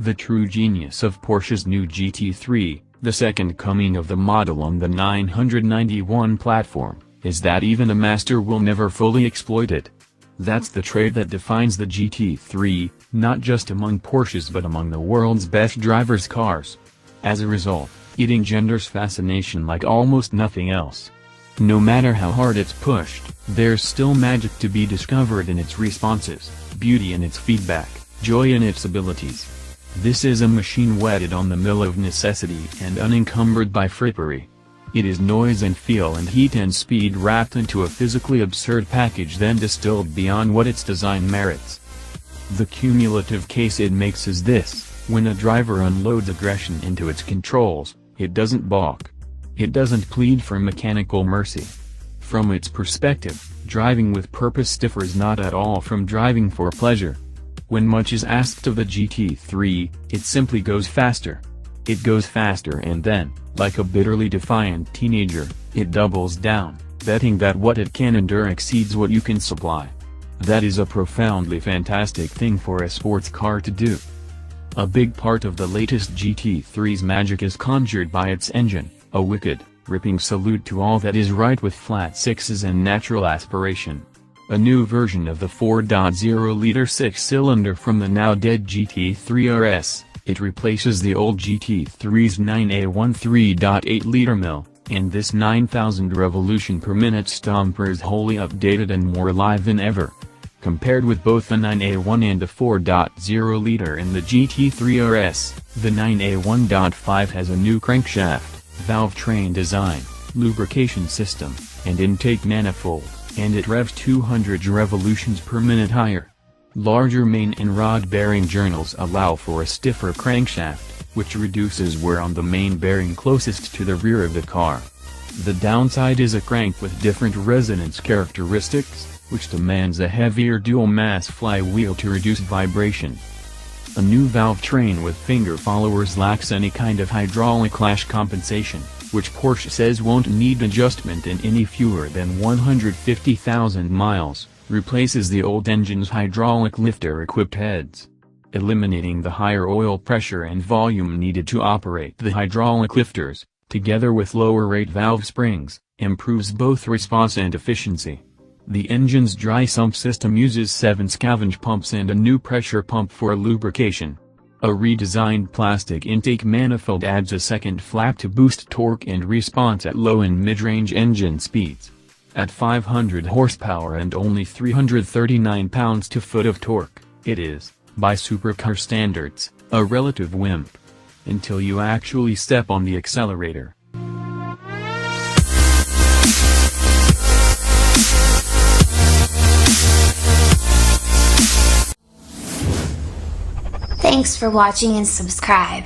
The true genius of Porsche's new GT3, the second coming of the model on the 991 platform, is that even a master will never fully exploit it. That's the trait that defines the GT3, not just among Porsches but among the world's best drivers' cars. As a result, it engenders fascination like almost nothing else. No matter how hard it's pushed, there's still magic to be discovered in its responses, beauty in its feedback, joy in its abilities. This is a machine wedded on the mill of necessity and unencumbered by frippery. It is noise and feel and heat and speed wrapped into a physically absurd package then distilled beyond what its design merits. The cumulative case it makes is this: when a driver unloads aggression into its controls, it doesn't balk. It doesn't plead for mechanical mercy. From its perspective, driving with purpose differs not at all from driving for pleasure. When much is asked of the GT3, it simply goes faster. It goes faster and then, like a bitterly defiant teenager, it doubles down, betting that what it can endure exceeds what you can supply. That is a profoundly fantastic thing for a sports car to do. A big part of the latest GT3's magic is conjured by its engine, a wicked, ripping salute to all that is right with flat sixes and natural aspiration. A new version of the 4.0-liter six-cylinder from the now-dead GT3 RS, it replaces the old GT3's 9A1 3.8-liter mill, and this 9,000 revolution per minute stomper is wholly updated and more alive than ever. Compared with both the 9A1 and the 4.0-liter in the GT3 RS, the 9A1.5 has a new crankshaft, valve train design, lubrication system, and intake manifold, and it revs 200 revolutions per minute higher. Larger main and rod bearing journals allow for a stiffer crankshaft, which reduces wear on the main bearing closest to the rear of the car. The downside is a crank with different resonance characteristics, which demands a heavier dual-mass flywheel to reduce vibration. A new valve train with finger followers lacks any kind of hydraulic clash compensation, which Porsche says won't need adjustment in any fewer than 150,000 miles, replaces the old engine's hydraulic lifter-equipped heads. Eliminating the higher oil pressure and volume needed to operate the hydraulic lifters, together with lower-rate valve springs, improves both response and efficiency. The engine's dry sump system uses 7 scavenge pumps and a new pressure pump for lubrication. A redesigned plastic intake manifold adds a second flap to boost torque and response at low and mid-range engine speeds. At 500 horsepower and only 339 pounds-to-foot of torque, it is, by supercar standards, a relative wimp. Until you actually step on the accelerator. Thanks for watching and subscribe.